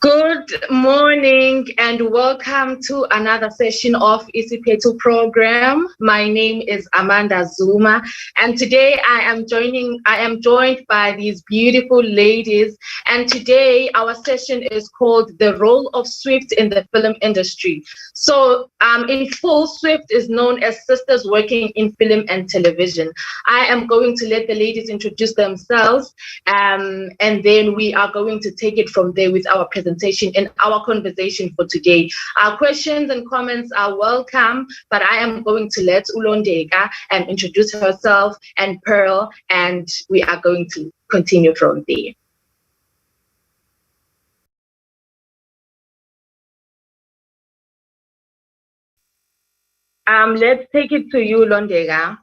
Good morning and welcome to another session of Isipetu program. My name is Amanda Zuma, and today I am joined by these beautiful ladies, and today our session is called The Role of Swift in the Film Industry. So in full, Swift is known as Sisters Working in Film and Television. I am going to let the ladies introduce themselves, and then we are going to take it from there with our presentation and our conversation for today. Our questions and comments are welcome, but I am going to let Ulondeka introduce herself and Pearl, and we are going to continue from there. Let's take it to you, Londega.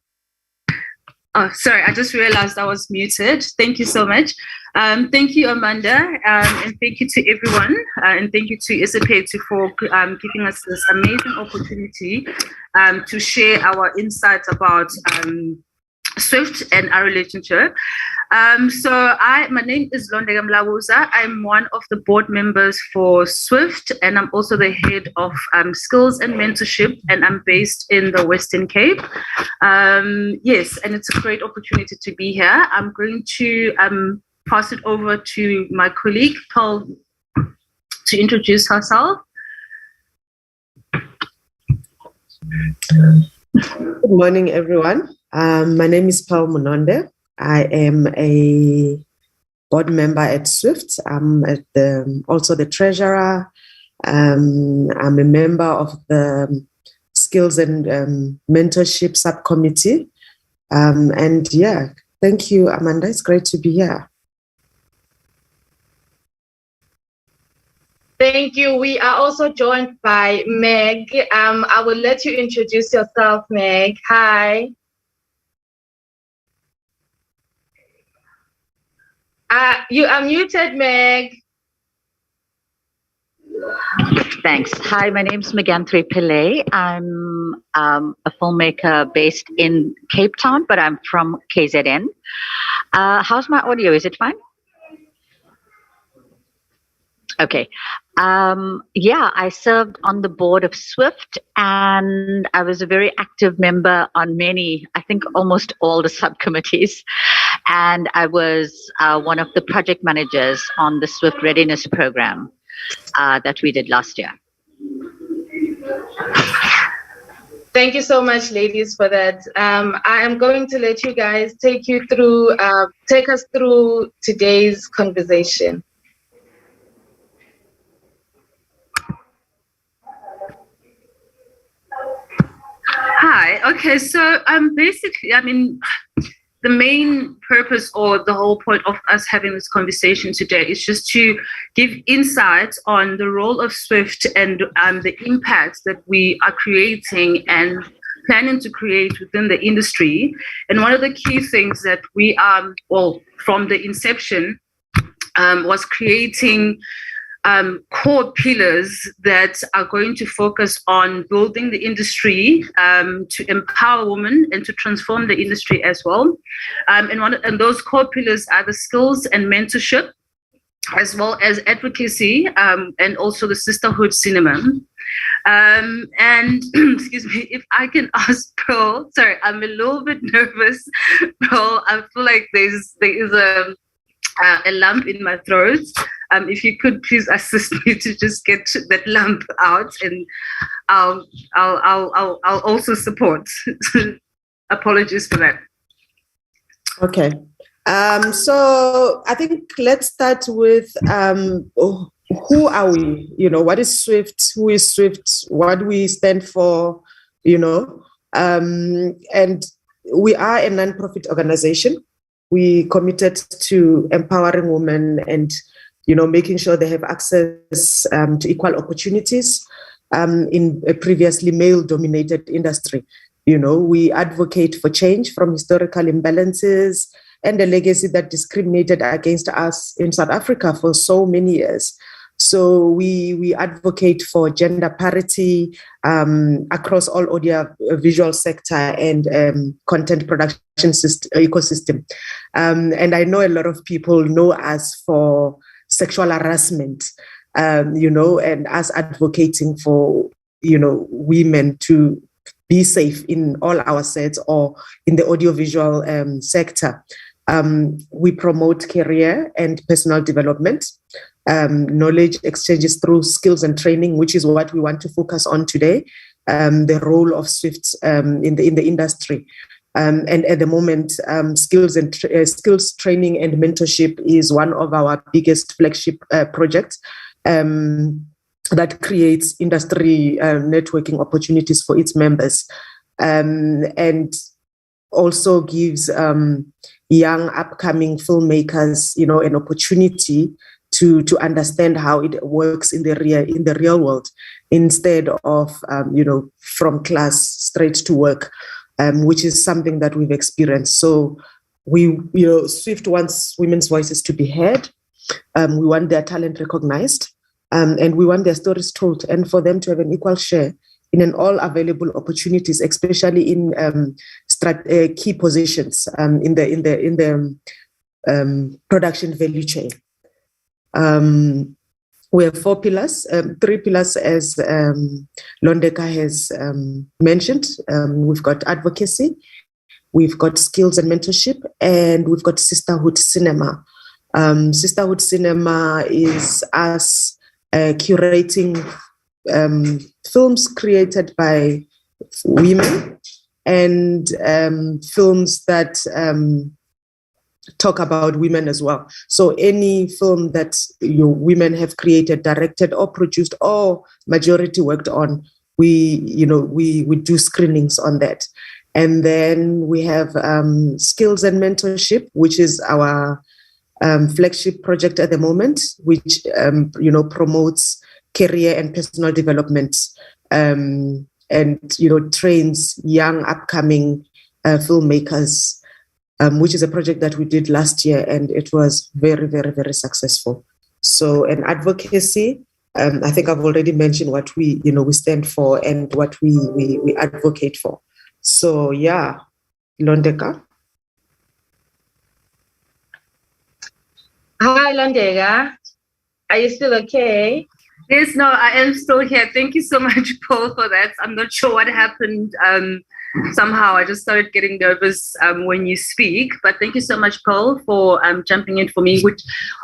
Oh, sorry, I just realized I was muted. Thank you so much. Thank you, Amanda, and thank you to everyone, and thank you to Isipetu for giving us this amazing opportunity to share our insights about Swift and our relationship. My name is Londega Mlabuza. I'm one of the board members for Swift, and I'm also the head of skills and mentorship, and I'm based in the Western Cape. Yes, and it's a great opportunity to be here. I'm going to pass it over to my colleague, Pearl, to introduce herself. Good morning, everyone. My name is Pearl Munonde. I am a board member at Swift. I'm also the treasurer. I'm a member of the skills and mentorship subcommittee. And yeah, thank you, Amanda. It's great to be here. Thank you. We are also joined by Meg. I will let you introduce yourself, Meg. Hi. You are muted, Meg. Thanks. Hi, my name is Megantri Pillay. I'm a filmmaker based in Cape Town, but I'm from KZN. How's my audio? Is it fine? Okay. I served on the board of Swift, and I was a very active member on many, I think almost all the subcommittees. And I was one of the project managers on the Swift Readiness Program that we did last year. Thank you so much, ladies, for that. I am going to let you guys take us through today's conversation. Hi. Okay. So basically, the main purpose or the whole point of us having this conversation today is just to give insights on the role of Swift and the impact that we are creating and planning to create within the industry. And one of the key things that we are, from the inception, was creating core pillars that are going to focus on building the industry to empower women and to transform the industry as well. And those core pillars are the skills and mentorship, as well as advocacy, and also the sisterhood cinema. And excuse me, if I can ask Pearl, sorry, I'm a little bit nervous. Pearl, I feel like there is a lump in my throat. If you could please assist me to just get that lump out, and I'll also support. Apologies for that. Okay. So I think let's start with who are we? What is SWIFT? Who is SWIFT? What do we stand for? And we are a non-profit organization. We committed to empowering women and making sure they have access to equal opportunities in a previously male-dominated industry. We advocate for change from historical imbalances and a legacy that discriminated against us in South Africa for so many years. So we advocate for gender parity across all audio-visual sector and content production ecosystem. And I know a lot of people know us for sexual harassment, and us advocating for, women to be safe in all our sets or in the audiovisual sector. We promote career and personal development, knowledge exchanges through skills and training, which is what we want to focus on today, the role of SWIFT in the industry. And at the moment, skills training and mentorship is one of our biggest flagship projects that creates industry networking opportunities for its members, and also gives young upcoming filmmakers, an opportunity to understand how it works in the real world, instead of from class straight to work, which is something that we've experienced. So SWIFT wants women's voices to be heard. We want their talent recognized, and we want their stories told, and for them to have an equal share in all available opportunities, especially in key positions in the production value chain. We have 4 pillars, 3 pillars as Londeka has mentioned. We've got advocacy, we've got skills and mentorship, and we've got sisterhood cinema. Sisterhood cinema is us curating films created by women and films that talk about women as well. So any film that women have created, directed, or produced, or majority worked on, we do screenings on that. And then we have skills and mentorship, which is our flagship project at the moment, which promotes career and personal development, and trains young upcoming filmmakers, which is a project that we did last year, and it was very, very, very successful. So, and advocacy, I think I've already mentioned what we stand for and what we advocate for. So yeah, Londeka. Hi, Londeka. Are you still okay? Yes, no, I am still here. Thank you so much, Paul, for that. I'm not sure what happened. Somehow I just started getting nervous when you speak. But thank you so much, Paul, for jumping in for me, which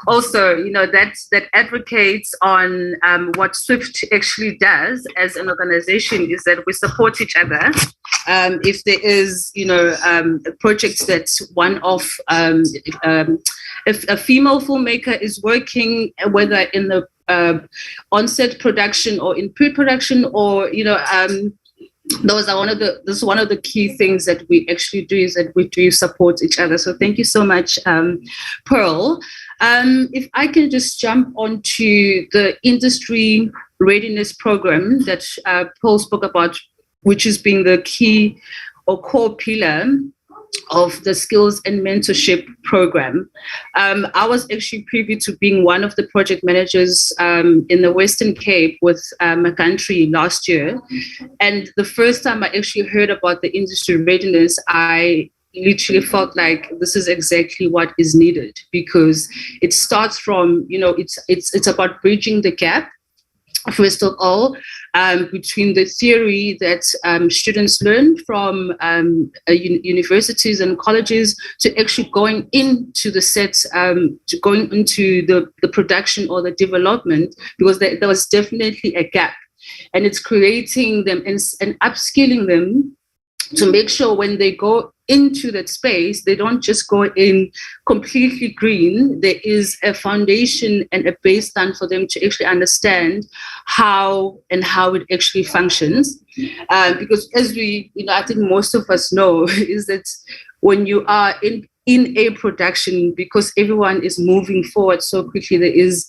also, that advocates on what SWIFT actually does as an organization, is that we support each other. If there is, projects that one of, if a female filmmaker is working, whether in the on-set production or in pre-production, or this is one of the key things that we actually do, is that we do support each other. So thank you so much, Pearl. If I can just jump onto the industry readiness program that Paul spoke about, which is being the key or core pillar of the skills and mentorship program. I was actually privy to being one of the project managers in the Western Cape with my country last year. And the first time I actually heard about the industry readiness, I literally felt like this is exactly what is needed, because it starts from, it's about bridging the gap, first of all, between the theory that students learn from universities and colleges to actually going into the sets, to going into the production or the development, because there was definitely a gap. And it's creating them and upskilling them to make sure when they go into that space, they don't just go in completely green. There is a foundation and a baseline for them to actually understand how it actually functions. Because as I think most of us know, is that when you are in a production, because everyone is moving forward so quickly, there is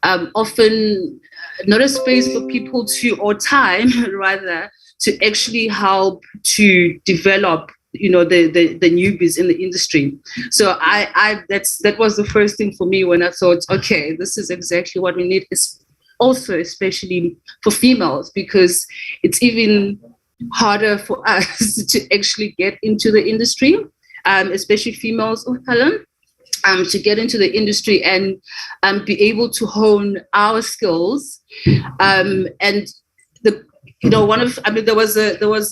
often not a space for people or time rather, to actually help to develop, the newbies in the industry. So that was the first thing for me when I thought, okay, this is exactly what we need. Is also especially for females, because it's even harder for us to actually get into the industry, especially females of color. To get into the industry and be able to hone our skills, and there was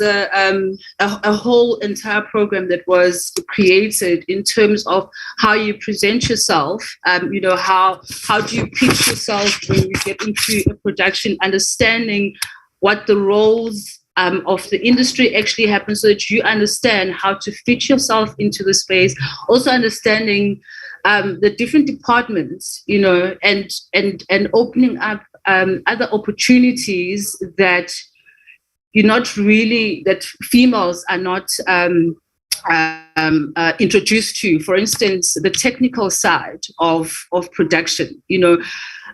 a whole entire program that was created in terms of how you present yourself. How do you pitch yourself when you get into a production, understanding what the roles of the industry actually happen, so that you understand how to fit yourself into the space. Also understanding the different departments, and opening up other opportunities that that females are not introduced to. For instance, the technical side of production.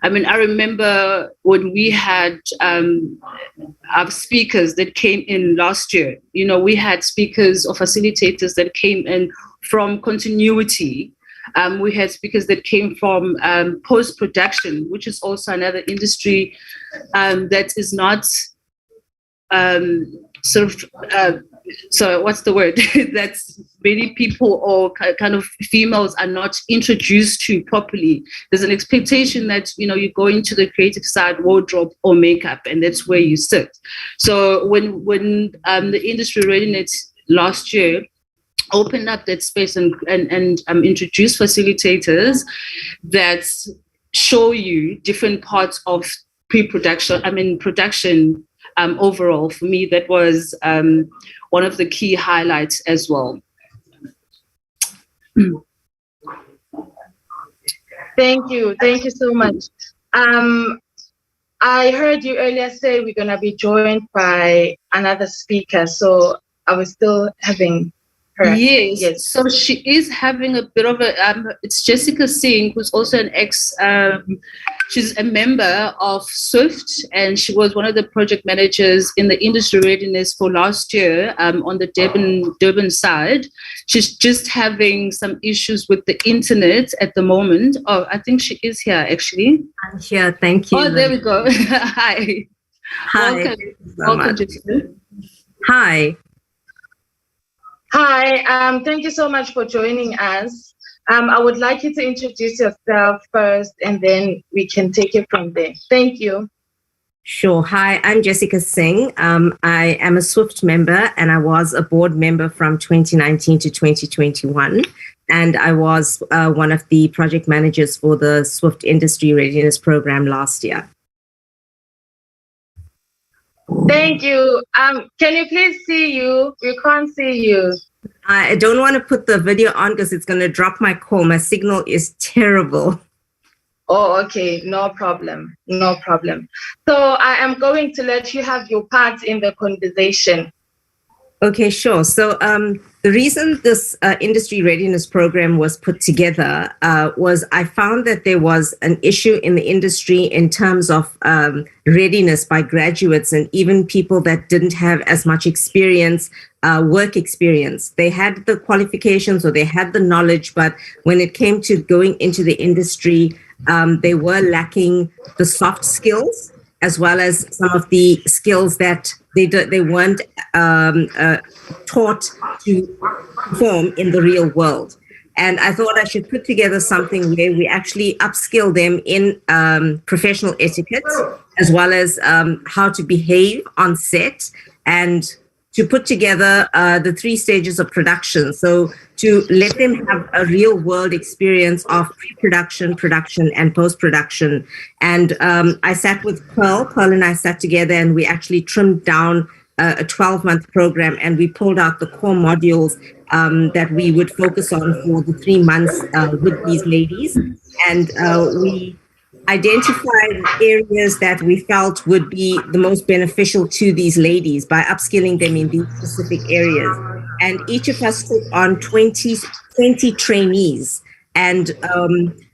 I remember when we had our speakers that came in last year. We had speakers or facilitators that came in from continuity. We had speakers that came from post-production, which is also another industry that is not so what's the word that many people or kind of females are not introduced to properly. There's an expectation that you go into the creative side, wardrobe or makeup, and that's where you sit. So when the industry readiness last year opened up that space and introduced facilitators that show you different parts of production. Overall, for me, that was one of the key highlights as well. Thank you so much. I heard you earlier say we're going to be joined by another speaker, so I was still having her. Yes. So she is having a bit of it's Jessica Singh, who's also an she's a member of SWIFT, and she was one of the project managers in the industry readiness for last year on the Durban side. She's just having some issues with the internet at the moment. Oh, I think she is here, actually. I'm here, thank you. Oh, there we go. Hi. Hi. Welcome, Jessica. Hi. Hi, thank you so much for joining us. I would like you to introduce yourself first, and then we can take it from there. Thank you. Sure. Hi, I'm Jessica Singh. I am a SWIFT member, and I was a board member from 2019 to 2021. And I was one of the project managers for the SWIFT Industry Readiness Program last year. Thank you. Can you please see you? We can't see you. I don't want to put the video on because it's going to drop my call. My signal is terrible. Oh, okay. No problem. No problem. So I am going to let you have your part in the conversation. Okay, sure. So the reason this industry readiness program was put together was I found that there was an issue in the industry in terms of readiness by graduates and even people that didn't have as much experience, work experience. They had the qualifications or they had the knowledge, but when it came to going into the industry, they were lacking the soft skills as well as some of the skills that they weren't taught to perform in the real world. And I thought I should put together something where we actually upskill them in professional etiquette, as well as how to behave on set, and to put together the 3 stages of production. So to let them have a real world experience of pre-production, production, and post-production. And I sat with Pearl and I sat together, and we actually trimmed down a 12-month program, and we pulled out the core modules that we would focus on for the 3 months with these ladies. And we identified areas that we felt would be the most beneficial to these ladies by upskilling them in these specific areas. And each of us took on 20 trainees. And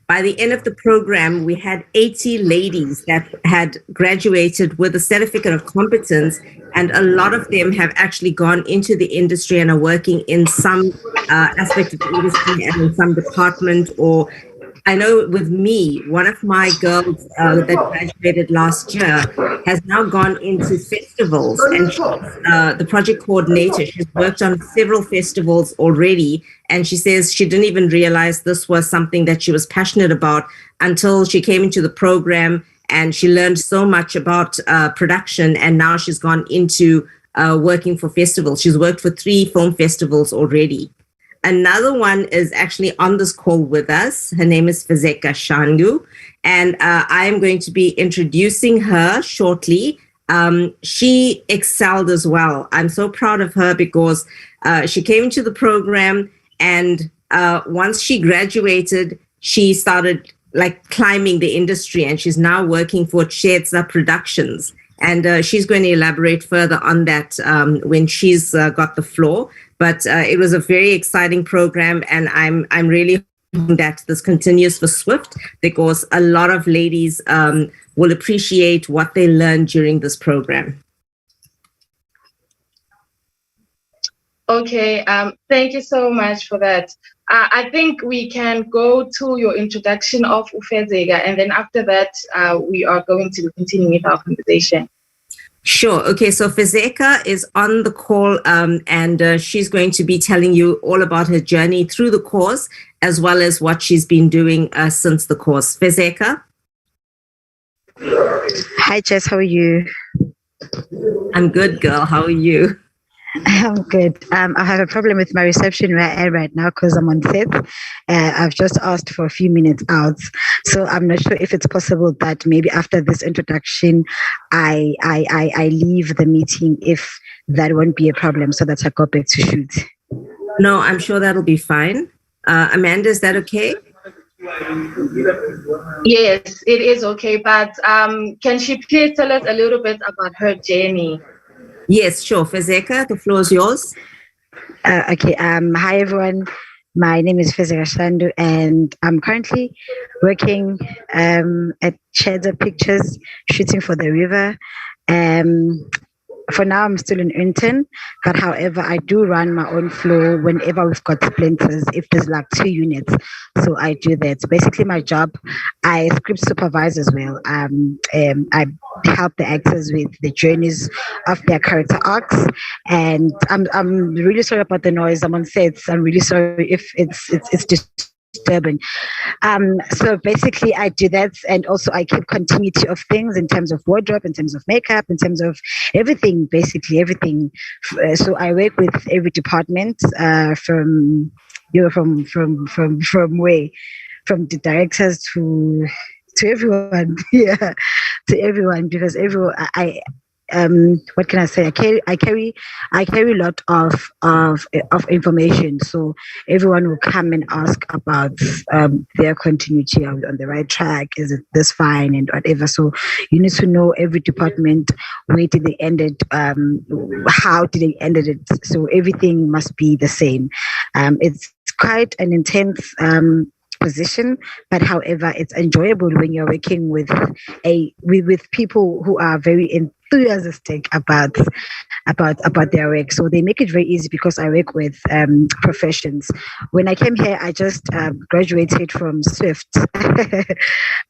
by the end of the program, we had 80 ladies that had graduated with a certificate of competence, and a lot of them have actually gone into the industry and are working in some aspect of the industry and in some department. Or I know with me, one of my girls that graduated last year has now gone into festivals, and she's the project coordinator. She's worked on several festivals already, and she says she didn't even realize this was something that she was passionate about until she came into the program, and she learned so much about production, and now she's gone into working for festivals. She's worked for 3 film festivals already. Another one is actually on this call with us. Her name is Fezeka Shangu, and I am going to be introducing her shortly. She excelled as well. I'm so proud of her because she came into the program, and once she graduated, she started like climbing the industry, and she's now working for Chetza Productions. And she's going to elaborate further on that when she's got the floor. But it was a very exciting program, and I'm really hoping that this continues for Swift, because a lot of ladies will appreciate what they learned during this program. Okay, thank you so much for that. I think we can go to your introduction of Ufezeka, and then after that, we are going to continue with our conversation. Sure. Okay, so Fezeka is on the call, and she's going to be telling you all about her journey through the course, as well as what she's been doing since the course. Fezeka? Hi, Jess. How are you? I'm good, girl. How are you? I'm good. I have a problem with my reception where I am right now because I'm on set. I've just asked for a few minutes out, so I'm not sure if it's possible that maybe after this introduction, I leave the meeting, if that won't be a problem, so that I go back to shoot. No, I'm sure that'll be fine. Amanda, is that okay? Yes, it is okay. But can she please tell us a little bit about her journey? Yes, sure. Fezeka, the floor is yours. Okay. Hi, everyone. My name is Fezeka Shandu, and I'm currently working at Chetza Pictures, shooting for The River. For now, I'm still an intern, but however, I do run my own flow whenever we've got splinters, if there's like 2 units. So I do that. Basically, my job, I script supervise as well. I help the actors with the journeys of their character arcs. And I'm really sorry about the noise. I'm on sets. I'm really sorry if it's disturbing. So basically I do that, and also I keep continuity of things in terms of wardrobe, in terms of makeup, in terms of everything, basically everything. So I work with every department from the directors to everyone. Yeah, to everyone, because everyone what can I say? I carry a lot of information. So everyone will come and ask about their continuity on the right track. Is it this fine and whatever? So you need to know every department, where did they end it, how did they end it. So everything must be the same. It's quite an intense position, but however, it's enjoyable when you're working with people who are very enthusiastic about their work. So they make it very easy because I work with professions. When I came here, I just graduated from Swift.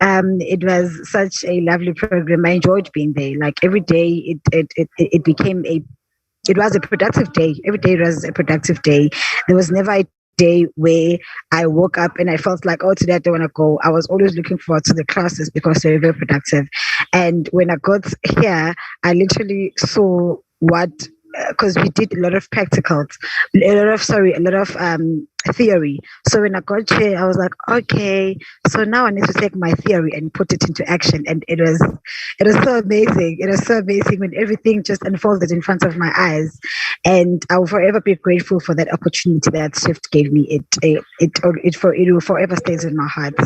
It was such a lovely program. I enjoyed being there. Like every day, it became it was a productive day. Every day was a productive day. There was never a day where I woke up and I felt like, oh, today I don't want to go. I was always looking forward to the classes because they were very productive. And when I got here, I literally saw what, because we did a lot of practicals, a lot of theory. So when I got here, I was like, okay, so now I need to take my theory and put it into action. And it was so amazing. It was so amazing when everything just unfolded in front of my eyes. And I will forever be grateful for that opportunity that Swift gave me. It will forever stays in my heart.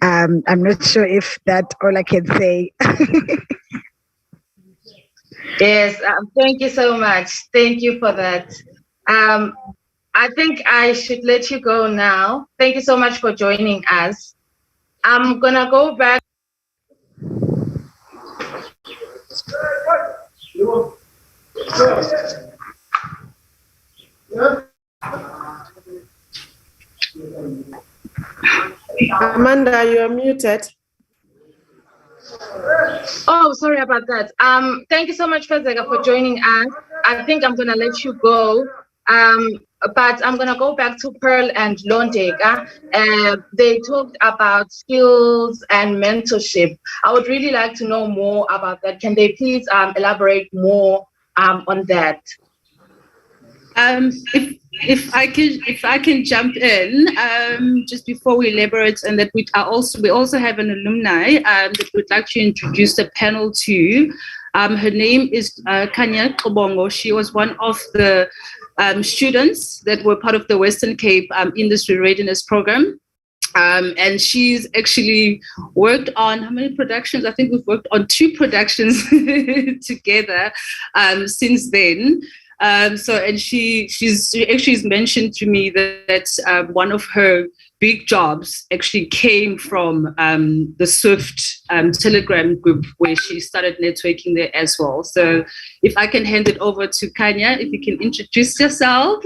I'm not sure if that's all I can say. Yes, thank you so much. Thank you for that. I think I should let you go now. Thank you so much for joining us. I'm going to go back. Amanda, you're muted. Oh, sorry about that. Thank you so much, Fezeka, for joining us. I think I'm going to let you go. But I'm going to go back to Pearl and Londeka. They talked about skills and mentorship. I would really like to know more about that. Can they please elaborate more on that? If I can jump in just before we elaborate, and that we also have an alumni that we'd like to introduce the panel to. Her name is Kanya Kobongo. She was one of the students that were part of the Western Cape Industry Readiness Program. And she's actually worked on how many productions? I think we've worked on 2 productions together since then. And she's mentioned to me that one of her big jobs actually came from the Swift Telegram group, where she started networking there as well. So if I can hand it over to Kanya, if you can introduce yourself.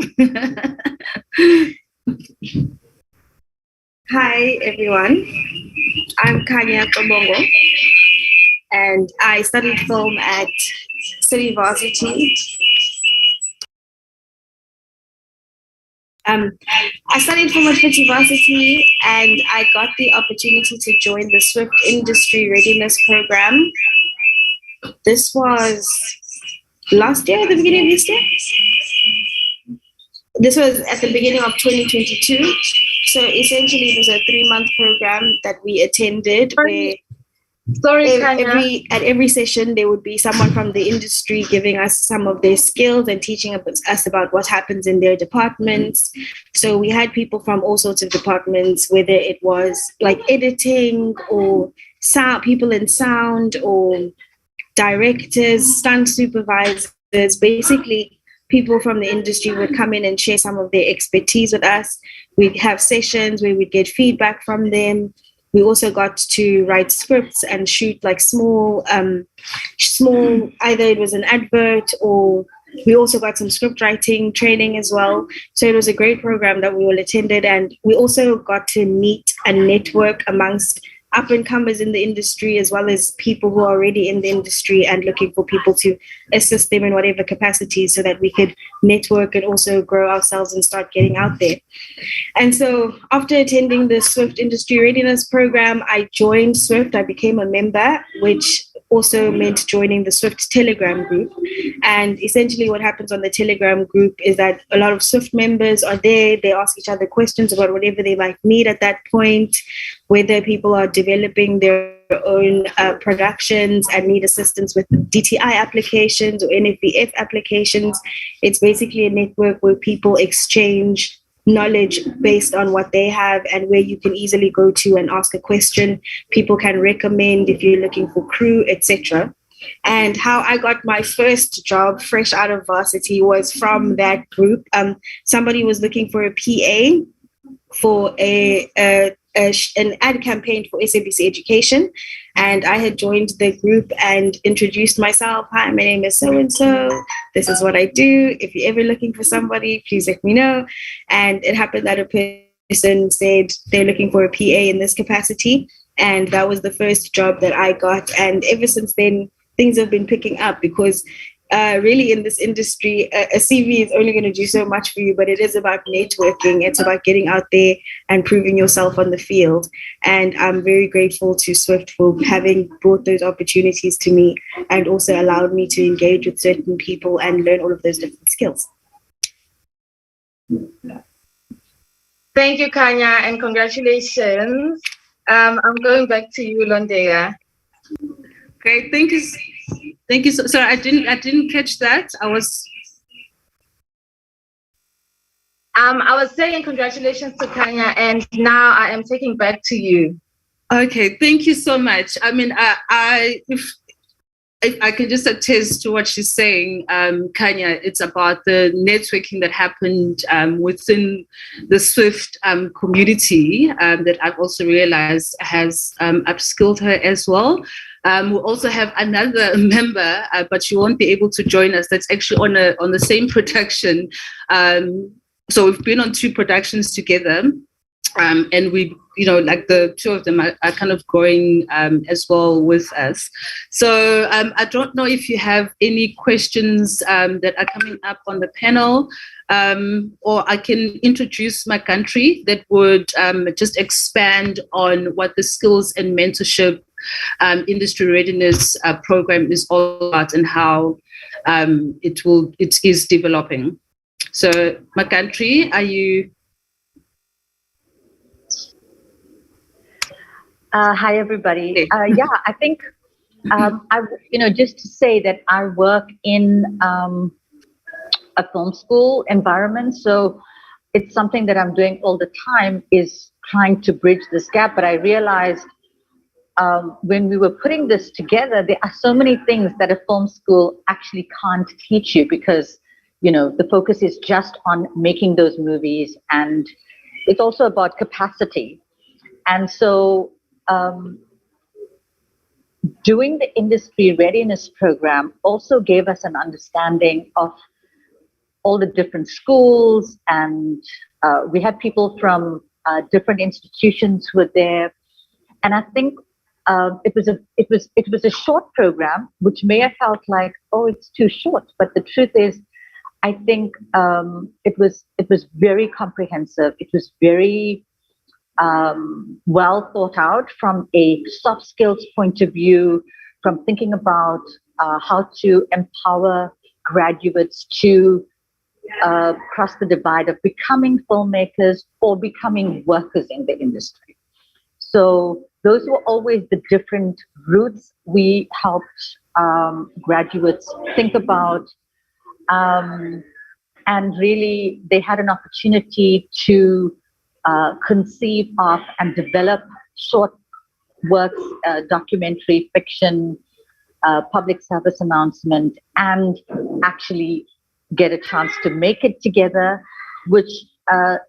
Hi, everyone. I'm Kanya Kobongo, and I studied film at City Varsity. I studied film at City Varsity, and I got the opportunity to join the Swift Industry Readiness Program. This was last year, at the beginning of this year. This was at the beginning of 2022. So essentially, it was a 3-month program that we attended where at every session, there would be someone from the industry giving us some of their skills and teaching us about what happens in their departments. So we had people from all sorts of departments, whether it was like editing or sound, people in sound, or directors, stunt supervisors, basically people from the industry would come in and share some of their expertise with us. We'd have sessions where we'd get feedback from them. We also got to write scripts and shoot like small, either it was an advert, or we also got some script writing training as well. So it was a great program that we all attended. And we also got to meet and network amongst up-and-comers in the industry, as well as people who are already in the industry and looking for people to assist them in whatever capacity, so that we could network and also grow ourselves and start getting out there. And so after attending the Swift Industry Readiness Program, I joined Swift. I became a member, which also meant joining the Swift Telegram group. And essentially what happens on the Telegram group is that a lot of Swift members are there. They ask each other questions about whatever they might need at that point, whether people are developing their own productions and need assistance with DTI applications or NFVF applications. It's basically a network where people exchange knowledge based on what they have, and where you can easily go to and ask a question. People can recommend if you're looking for crew, etc. And how I got my first job fresh out of varsity was from that group. Somebody was looking for a PA for a an ad campaign for SABC Education, and I had joined the group and introduced myself. Hi, my name is so-and-so. This is what I do. If you're ever looking for somebody, please let me know. And it happened that a person said they're looking for a PA in this capacity. And that was the first job that I got. And ever since then, things have been picking up, because really in this industry, a CV is only going to do so much for you, but it is about networking. It's about getting out there and proving yourself on the field. And I'm very grateful to Swift for having brought those opportunities to me and also allowed me to engage with certain people and learn all of those different skills. Thank you, Kanya, and congratulations. I'm going back to you, Londea. Great, thank you. Thank you. Sorry, I didn't catch that. I was saying congratulations to Kanya, and now I am taking back to you. Okay, thank you so much. I mean, if I can just attest to what she's saying, Kanya, it's about the networking that happened within the Swift community that I've also realized has upskilled her as well. We also have another member, but she won't be able to join us. That's actually on the same production. So we've been on 2 productions together, and we, like the 2 of them are kind of growing as well with us. So I don't know if you have any questions that are coming up on the panel, or I can introduce my country that would just expand on what the skills and mentorship industry readiness program is all about and how it is developing. So, my country, are you? Hi, everybody. Yeah, I think just to say that I work in a film school environment, so it's something that I'm doing all the time is trying to bridge this gap. But I realized when we were putting this together, there are so many things that a film school actually can't teach you, because the focus is just on making those movies, and it's also about capacity. And so doing the industry readiness program also gave us an understanding of all the different schools, and we had people from different institutions who were there. And I think it was a short program, which may have felt like, oh, it's too short. But the truth is, I think it was very comprehensive. It was very well thought out from a soft skills point of view, from thinking about how to empower graduates to cross the divide of becoming filmmakers or becoming workers in the industry. So those were always the different routes we helped graduates think about. And really, they had an opportunity to conceive of and develop short works, documentary, fiction, public service announcement, and actually get a chance to make it together, which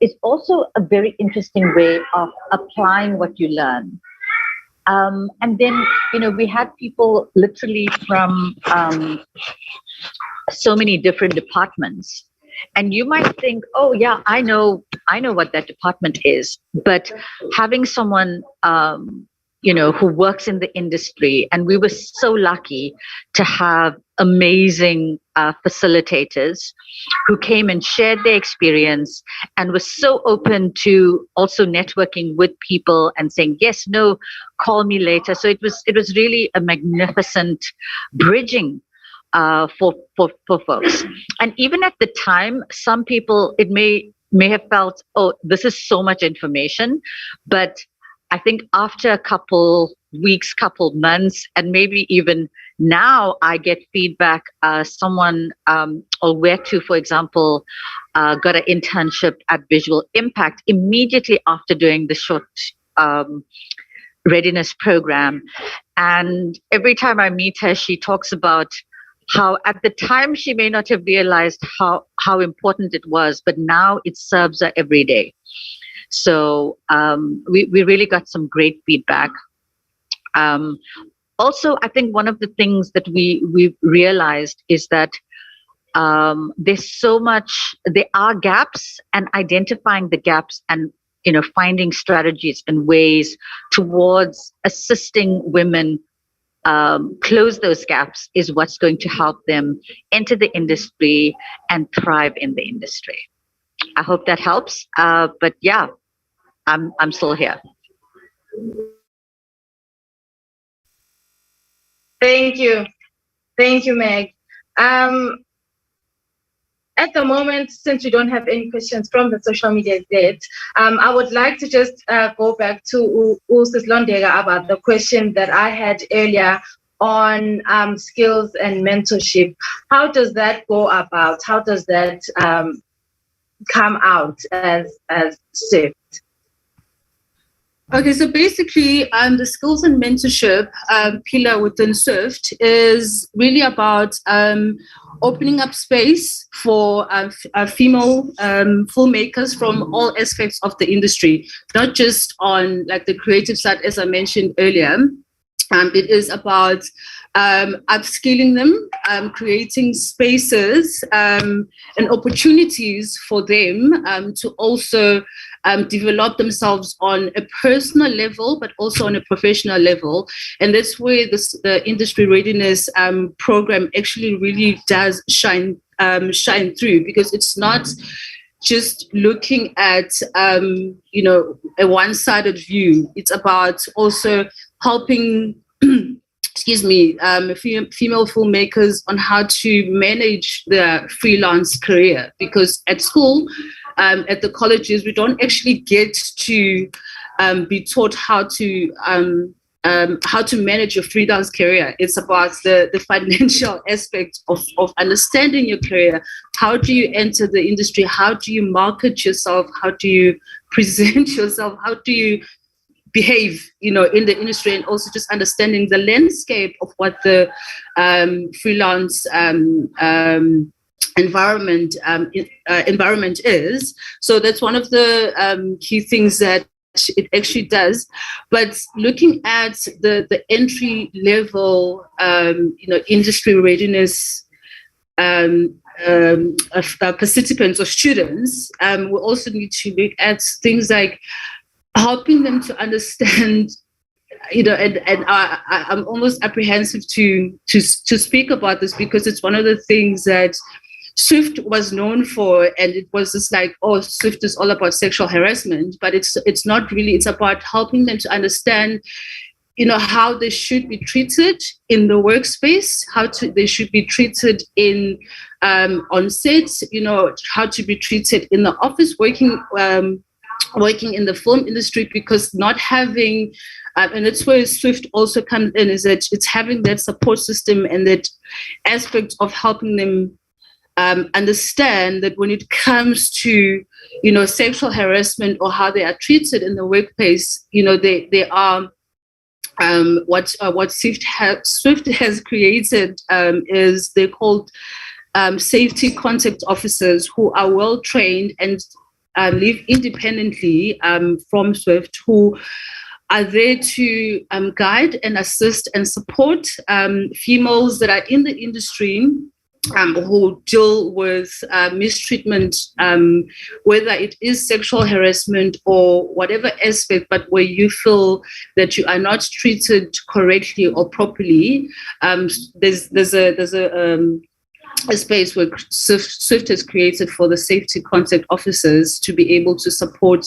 is also a very interesting way of applying what you learn. And then, we had people literally from so many different departments. And you might think, oh, yeah, I know what that department is. But having someone, who works in the industry, and we were so lucky to have amazing facilitators who came and shared their experience and was so open to also networking with people and saying, yes, no, call me later. So it was really a magnificent bridging for folks. And even at the time, some people, it may have felt, oh, this is so much information. But I think after a couple weeks, couple months, and maybe even now, I get feedback. Someone, Olwetu, for example, got an internship at Visual Impact immediately after doing the short readiness program. And every time I meet her, she talks about how at the time she may not have realized how important it was, but now it serves her every day. So we really got some great feedback. Also, I think one of the things that we've realized is that there are gaps, and identifying the gaps and finding strategies and ways towards assisting women close those gaps is what's going to help them enter the industry and thrive in the industry. I hope that helps. But yeah, I'm still here. Thank you, Meg. At the moment, since we don't have any questions from the social media yet, I would like to just go back to Sis Londega about the question that I had earlier on skills and mentorship. How does that go about? How does that come out as SWIFT? Okay, so basically, the skills and mentorship pillar within SWIFT is really about opening up space for female filmmakers from all aspects of the industry, not just on like the creative side, as I mentioned earlier. It is about upskilling them, creating spaces and opportunities for them to also develop themselves on a personal level, but also on a professional level. And that's where the industry readiness program actually really does shine through, because it's not just looking at a one-sided view. It's about also helping female filmmakers on how to manage their freelance career, because at school, at the colleges, we don't actually get to be taught how to manage your freelance career. It's about the financial aspect of understanding your career. How do you enter the industry? How do you market yourself? How do you present yourself? How do you behave, in the industry, and also just understanding the landscape of what the freelance environment is. So that's one of the key things that it actually does. But looking at the entry level, industry readiness participants or students, we also need to look at things like helping them to understand, and I'm almost apprehensive to speak about this, because it's one of the things that SWIFT was known for, and it was just like, oh, SWIFT is all about sexual harassment, but it's not really. It's about helping them to understand, how they should be treated in the workspace, they should be treated on set, how to be treated in the office, working in the film industry, because not having, and that's where SWIFT also comes in, is that it's having that support system and that aspect of helping them understand that when it comes to, sexual harassment or how they are treated in the workplace, they are, what SWIFT has created is they're called safety contact officers, who are well trained and live independently from SWIFT, who are there to guide and assist and support females that are in the industry who deal with mistreatment, whether it is sexual harassment or whatever aspect, but where you feel that you are not treated correctly or properly. There's a space where SWIFT has created for the safety contact officers to be able to support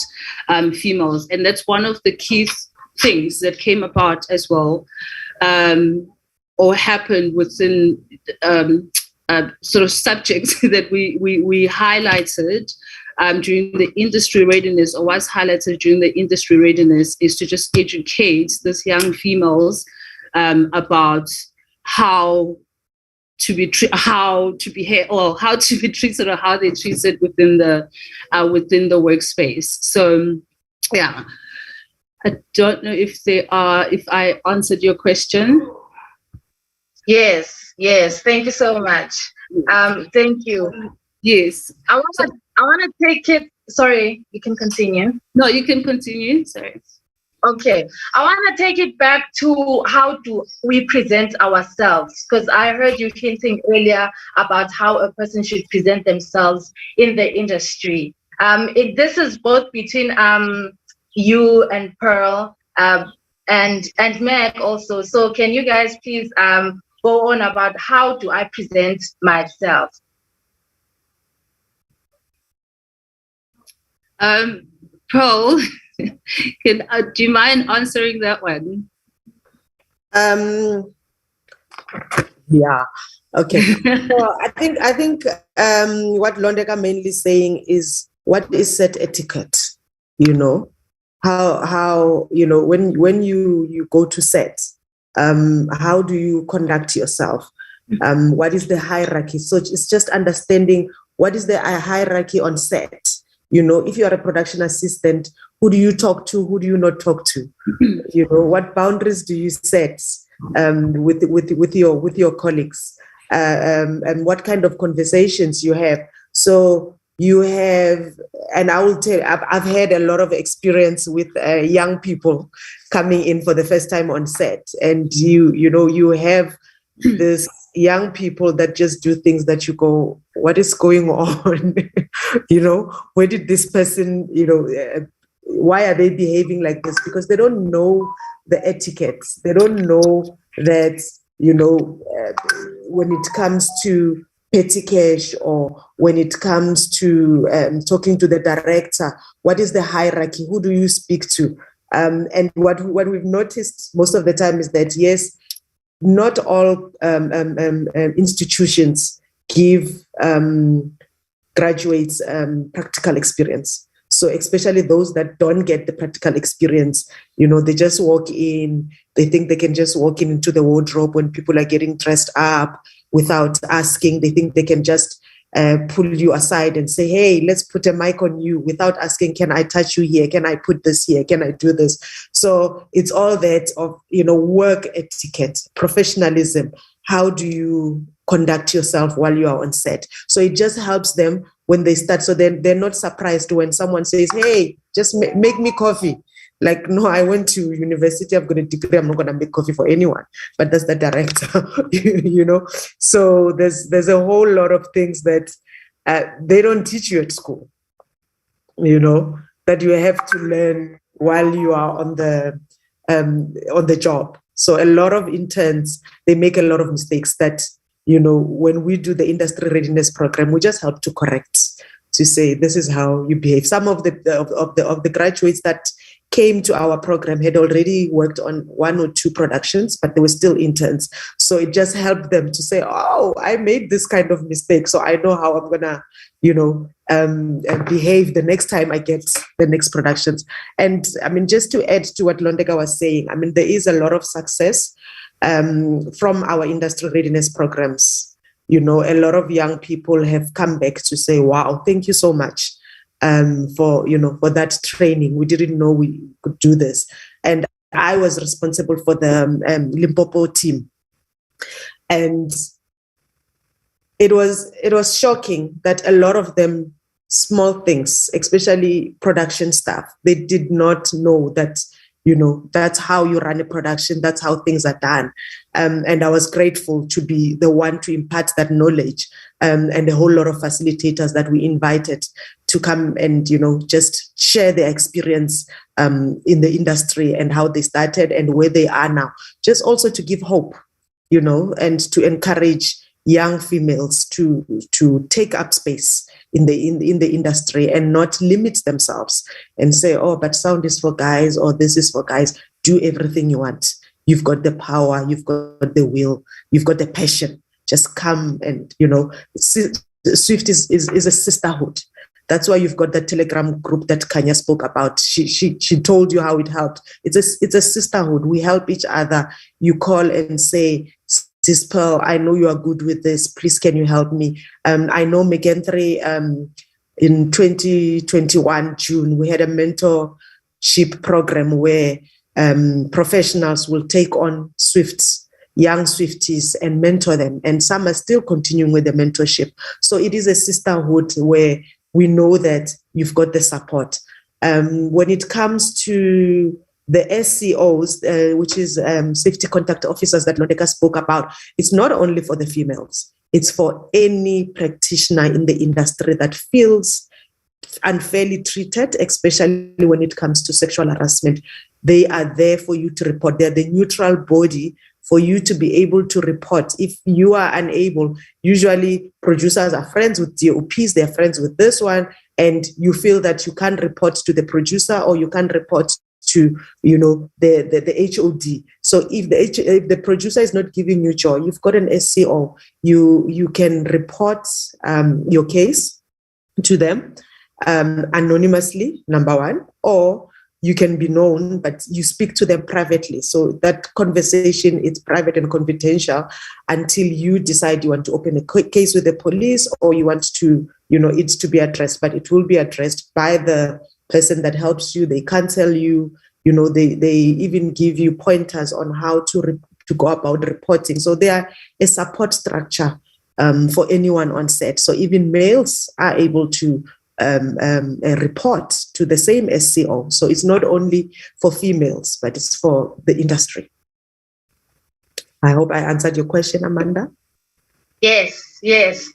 females. And that's one of the key things that came about as well, or happened within sort of subjects that we highlighted during the industry readiness, or was highlighted during the industry readiness, is to just educate these young females about how to behave, or how to be treated, or how they're treated within the workspace. So, yeah, I don't know if I answered your question. Yes. Thank you so much. Thank you. Yes. I want to take it sorry, you can continue. No, you can continue. Sorry. Okay, I want to take it back to how do we present ourselves, because I heard you hinting earlier about how a person should present themselves in the industry. This is both between you and Pearl and Meg also. So can you guys please go on about how do I present myself? Pearl, do you mind answering that one? Yeah. Okay. So I think what Londeka mainly saying is what is set etiquette. You know how you know when you go to set, how do you conduct yourself? What is the hierarchy? So it's just understanding what is the hierarchy on set. You know, if you are a production assistant, who do you talk to? Who do you not talk to? You know, what boundaries do you set with your colleagues, and what kind of conversations you have? So you have, and I will tell, I've had a lot of experience with young people coming in for the first time on set, and you have this young people that just do things that you go, what is going on? Where did this person, why are they behaving like this? Because they don't know the etiquettes. They don't know that, when it comes to petty cash, or when it comes to talking to the director, what is the hierarchy? Who do you speak to? And what we've noticed most of the time is that, yes, not all institutions give graduates practical experience. So especially those that don't get the practical experience, they just walk in, they think they can just walk into the wardrobe when people are getting dressed up without asking. They think they can just pull you aside and say, hey, let's put a mic on you without asking, can I touch you here? Can I put this here? Can I do this? So it's all that of, work etiquette, professionalism. How do you conduct yourself while you are on set? So it just helps them when they start. So they're not surprised when someone says, hey, just make me coffee. Like, no, I went to university, I've got a degree, I'm not going to make coffee for anyone. But that's the director, So there's a whole lot of things that they don't teach you at school, that you have to learn while you are on the job. So a lot of interns, they make a lot of mistakes that, when we do the industry readiness program, we just help to correct, to say, this is how you behave. Some of the graduates that came to our program had already worked on 1 or 2 productions, but they were still interns. So it just helped them to say, oh, I made this kind of mistake, so I know how I'm going to, behave the next time I get the next productions. And I mean, just to add to what Londeka was saying, I mean, there is a lot of success from our industry readiness programs. A lot of young people have come back to say, wow, thank you so much. For that training. We didn't know we could do this. And I was responsible for the Limpopo team. And it was shocking that a lot of them, small things, especially production staff, they did not know that, that's how you run a production, that's how things are done. And I was grateful to be the one to impart that knowledge, and a whole lot of facilitators that we invited to come and, just share their experience in the industry and how they started and where they are now. Just also to give hope, and to encourage young females to take up space in the industry and not limit themselves and say, oh, but sound is for guys, or this is for guys. Do everything you want. You've got the power, you've got the will, you've got the passion. Just come and, Swift is a sisterhood. That's why you've got the Telegram group that Kanya spoke about. She told you how it helped. It's a sisterhood. We help each other. You call and say, Sis Pearl, I know you are good with this. Please, can you help me? I know Meganthry, in 2021, June, we had a mentorship program where professionals will take on young Swifties and mentor them. And some are still continuing with the mentorship. So it is a sisterhood where we know that you've got the support. When it comes to the SCOs, which is safety contact officers that Londeka spoke about, it's not only for the females. It's for any practitioner in the industry that feels unfairly treated, especially when it comes to sexual harassment. They are there for you to report. They're the neutral body for you to be able to report. If you are unable, usually producers are friends with DOPs, they're friends with this one, and you feel that you can't report to the producer or you can't report to, you know, the HOD. So if the producer is not giving you joy, you've got an SCO, you can report your case to them anonymously, number one, or you can be known, but you speak to them privately. So that conversation is private and confidential until you decide you want to open a case with the police or you want to, you know, it's to be addressed, but it will be addressed by the person that helps you. They counsel you, you know, they even give you pointers on how to go about reporting. So they are a support structure for anyone on set. So even males are able to report to the same SCO. So it's not only for females, but it's for the industry. I hope I answered your question, Amanda. Yes.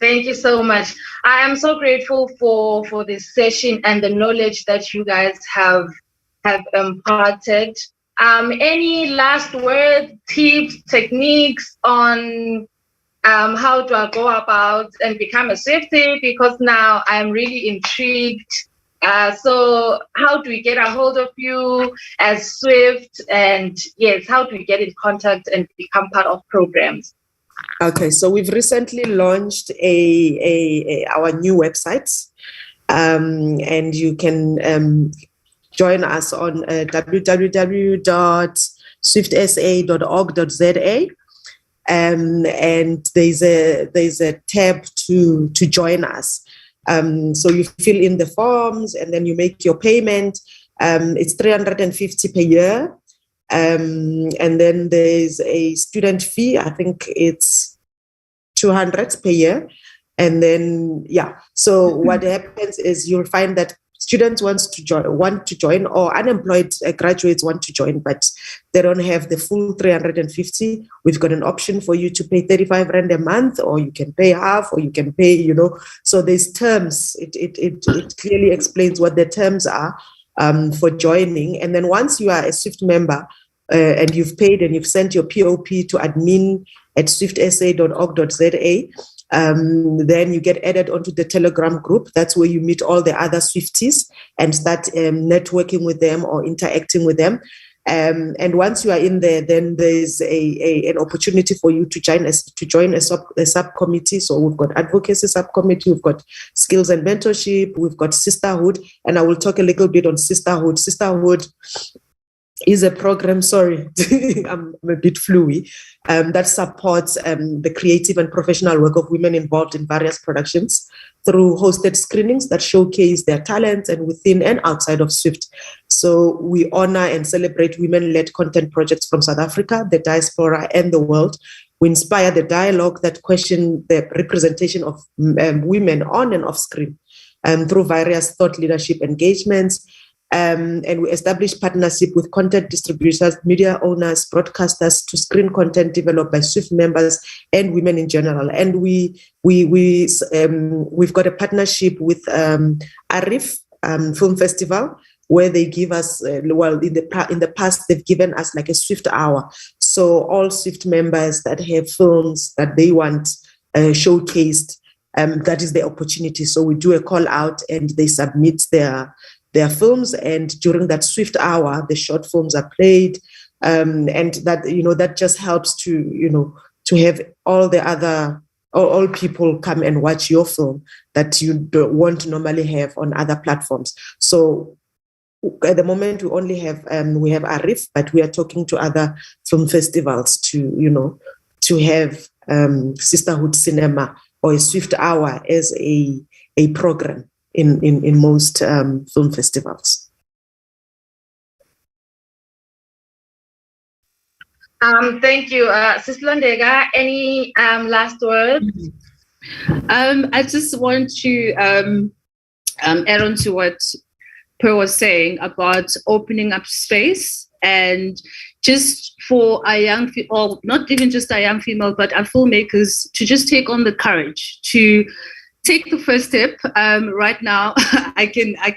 Thank you so much. I am so grateful for this session and the knowledge that you guys have imparted. Any last words, tips, techniques on how do I go about and become a Swiftie? Because now I'm really intrigued. So how do we get a hold of you as Swift? And yes, how do we get in contact and become part of programs? Okay, so we've recently launched our new website, and you can join us on www.swiftsa.org.za. And there's a tab to join us. So you fill in the forms and then you make your payment. It's 350 per year. And then there's a student fee. I think it's 200 per year. And then, yeah. So what happens is you'll find that students want to join, or unemployed graduates want to join, but they don't have the full 350. We've got an option for you to pay 35 Rand a month, or you can pay half, or you can pay, you know. So there's terms. It clearly explains what the terms are for joining. And then once you are a Swift member and you've paid and you've sent your POP to admin@swiftsa.org.za, then you get added onto the Telegram group. That's where you meet all the other Swifties and start networking with them or interacting with them. And once you are in there, then there's an opportunity for you to join a subcommittee. So we've got advocacy subcommittee, we've got skills and mentorship, we've got sisterhood, and I will talk a little bit on sisterhood. Sisterhood is a program, sorry, I'm a bit fluey, that supports the creative and professional work of women involved in various productions through hosted screenings that showcase their talents and within and outside of Swift. So we honor and celebrate women-led content projects from South Africa, the diaspora, and the world. We inspire the dialogue that question the representation of women on and off screen through various thought leadership engagements. And we establish partnership with content distributors, media owners, broadcasters to screen content developed by Swift members and women in general. And we've got a partnership with Arif Film Festival, where they give us, in the past, they've given us like a Swift hour. So all Swift members that have films that they want showcased, that is the opportunity. So we do a call out and they submit their films, and during that Swift hour, the short films are played, and that, you know, that just helps to, you know, to have all the other, all people come and watch your film that you won't normally have on other platforms. So at the moment, we only have we have Arif, but we are talking to other film festivals to, you know, to have Sisterhood Cinema or a Swift hour as a program in most film festivals. Thank you. Sister Londeka, any last words? I just want to add on to what Pearl was saying about opening up space, and just for our young, or not even just our young female, but our filmmakers to just take on the courage to take the first step. Right now, I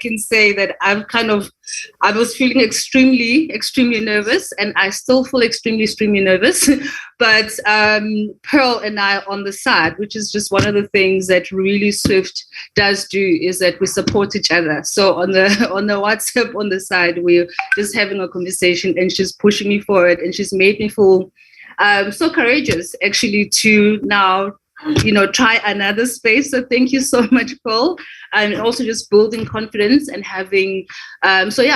can say that I was feeling extremely nervous, and I still feel extremely nervous. But Pearl and I on the side, which is just one of the things that really Swift does do, is that we support each other. So on the WhatsApp on the side, we're just having a conversation, and she's pushing me forward, and she's made me feel so courageous actually to now try another space. So thank you so much, Paul. And also just building confidence and having, that's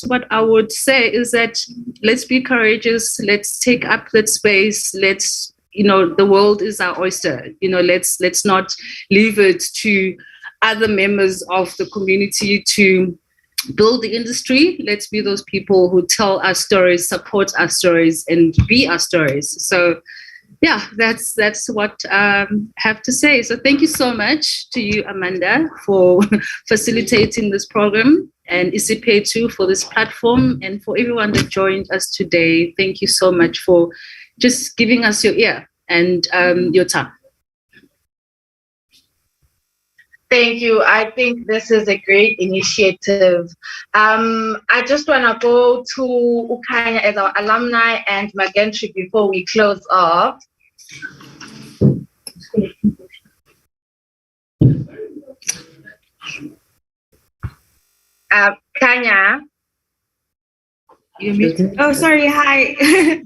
what I would say, is that let's be courageous. Let's take up that space. Let's, the world is our oyster. Let's not leave it to other members of the community to build the industry. Let's be those people who tell our stories, support our stories, and be our stories. So yeah, that's what I have to say. So thank you so much to you, Amanda, for facilitating this program, and ECPA2 for this platform, and for everyone that joined us today. Thank you so much for just giving us your ear and your time. Thank you. I think this is a great initiative. I just want to go to Ukanya as our alumni and Magentry before we close off. Kanya. Oh, sorry. Hi.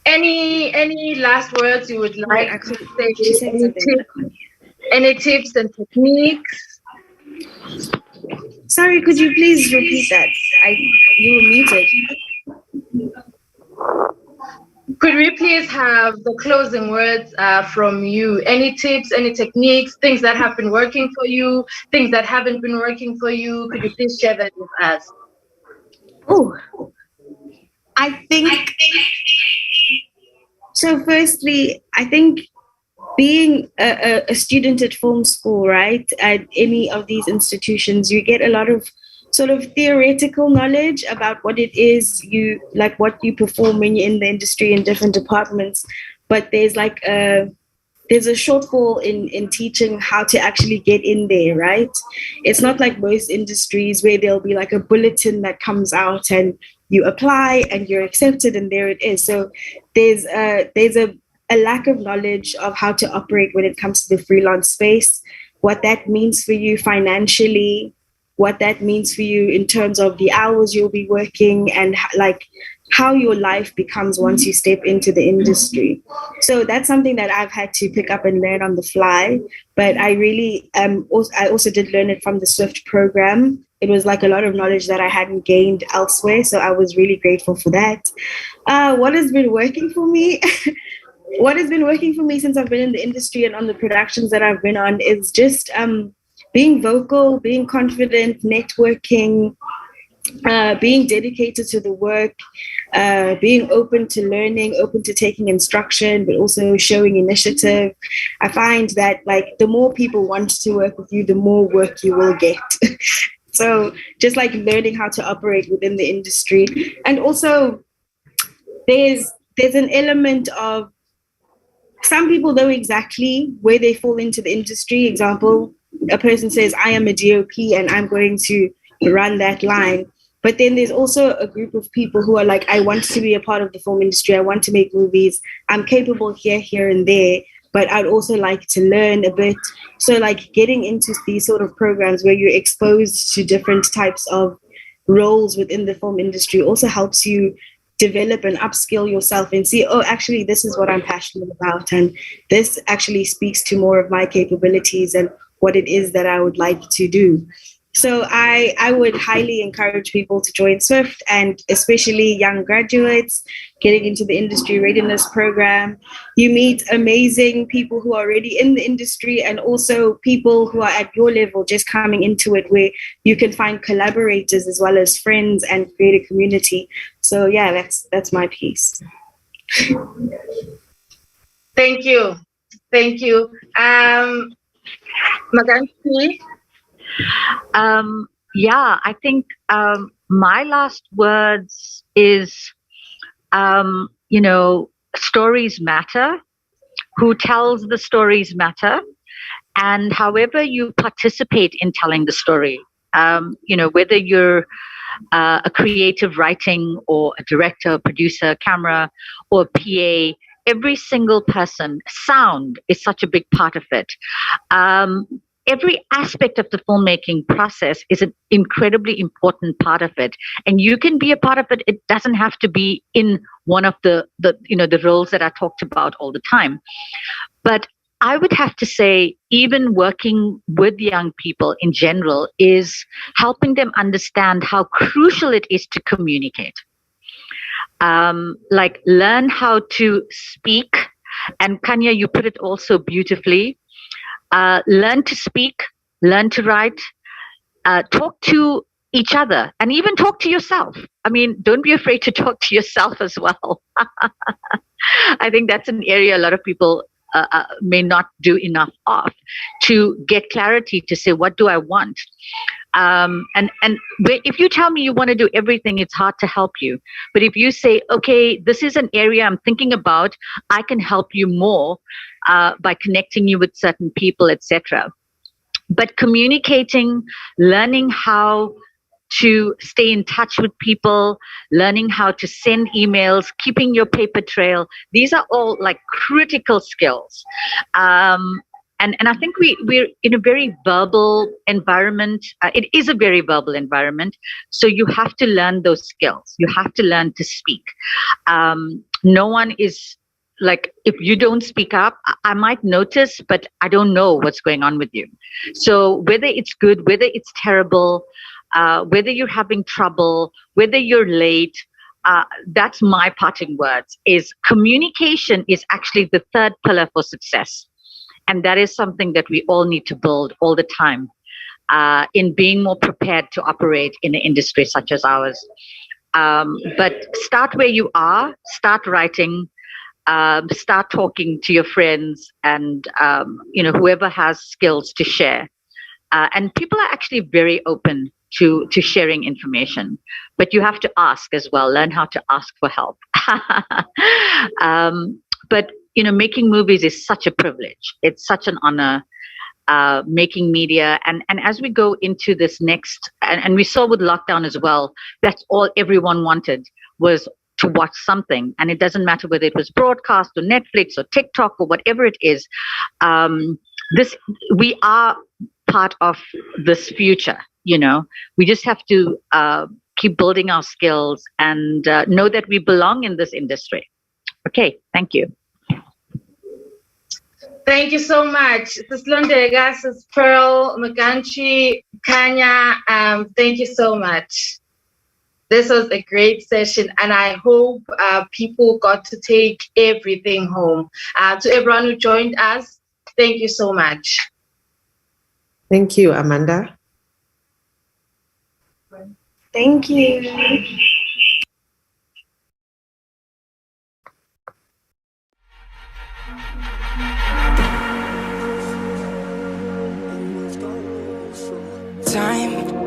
Any last words you would like to say? Any tips and techniques? Sorry, could you please repeat that? You were muted. Could we please have the closing words from you? Any tips, any techniques, things that have been working for you, things that haven't been working for you? Could you please share that with us? Oh, I think so. Firstly, I think being a student at film school, right, at any of these institutions, you get a lot of sort of theoretical knowledge about what it is what you perform when you're in the industry in different departments. But there's a shortfall in teaching how to actually get in there, right? It's not like most industries where there'll be like a bulletin that comes out and you apply and you're accepted and there it is. So there's a lack of knowledge of how to operate when it comes to the freelance space, what that means for you financially, what that means for you in terms of the hours you'll be working, and how your life becomes once you step into the industry. So that's something that I've had to pick up and learn on the fly. But I really I also did learn it from the Swift program. It was like a lot of knowledge that I hadn't gained elsewhere. So I was really grateful for that. What has been working for me? What has been working for me since I've been in the industry and on the productions that I've been on is just being vocal, being confident, networking, being dedicated to the work, being open to learning, open to taking instruction, but also showing initiative. I find that the more people want to work with you, the more work you will get. So just learning how to operate within the industry. And also there's an element of some people know exactly where they fall into the industry. Example, a person says, I am a DOP and I'm going to run that line. But then there's also a group of people who are like, I want to be a part of the film industry. I want to make movies. I'm capable here, and there, but I'd also like to learn a bit. So getting into these sort of programs where you're exposed to different types of roles within the film industry also helps you develop and upskill yourself and see, oh, actually, this is what I'm passionate about. And this actually speaks to more of my capabilities and what it is that I would like to do. So I would highly encourage people to join Swift, and especially young graduates getting into the industry readiness program. You meet amazing people who are already in the industry, and also people who are at your level just coming into it, where you can find collaborators as well as friends and create a community. So yeah, that's my piece. Thank you. Thank you. Maganchi? Yeah, I think my last words is, stories matter. Who tells the stories matter. And however you participate in telling the story, whether you're a creative writing or a director, producer, camera, or PA, every single person, sound is such a big part of it. Every aspect of the filmmaking process is an incredibly important part of it, and you can be a part of it. It doesn't have to be in one of the roles that I talked about all the time. But I would have to say, even working with young people in general is helping them understand how crucial it is to communicate. Learn how to speak. And Kanya, you put it also beautifully. Learn to speak, learn to write, talk to each other, and even talk to yourself. I mean, don't be afraid to talk to yourself as well. I think that's an area a lot of people may not do enough of, to get clarity to say, what do I want? And if you tell me you want to do everything, it's hard to help you. But if you say, okay, this is an area I'm thinking about, I can help you more by connecting you with certain people, etc. But communicating, learning how to stay in touch with people, learning how to send emails, keeping your paper trail. These are all like critical skills. And I think we're in a very verbal environment. It is a very verbal environment. So you have to learn those skills. You have to learn to speak. No one is like, if you don't speak up, I might notice, but I don't know what's going on with you. So whether it's good, whether it's terrible, whether you're having trouble, whether you're late, that's my parting words, is communication is actually the third pillar for success. And that is something that we all need to build all the time in being more prepared to operate in an industry such as ours. But start where you are, start writing, start talking to your friends and, whoever has skills to share. And people are actually very open to sharing information, but you have to ask as well, learn how to ask for help. But making movies is such a privilege. It's such an honor, making media. And as we go into this next, and we saw with lockdown as well, that's all everyone wanted was to watch something. And it doesn't matter whether it was broadcast or Netflix or TikTok or whatever it is. We are part of this future. We just have to keep building our skills and know that we belong in this industry. Okay, thank you. Thank you so much. Sis Londega, Sis Pearl, Maganchi, Kanya, thank you so much. This was a great session, and I hope people got to take everything home. To everyone who joined us, thank you so much. Thank you, Amanda. Thank you. Time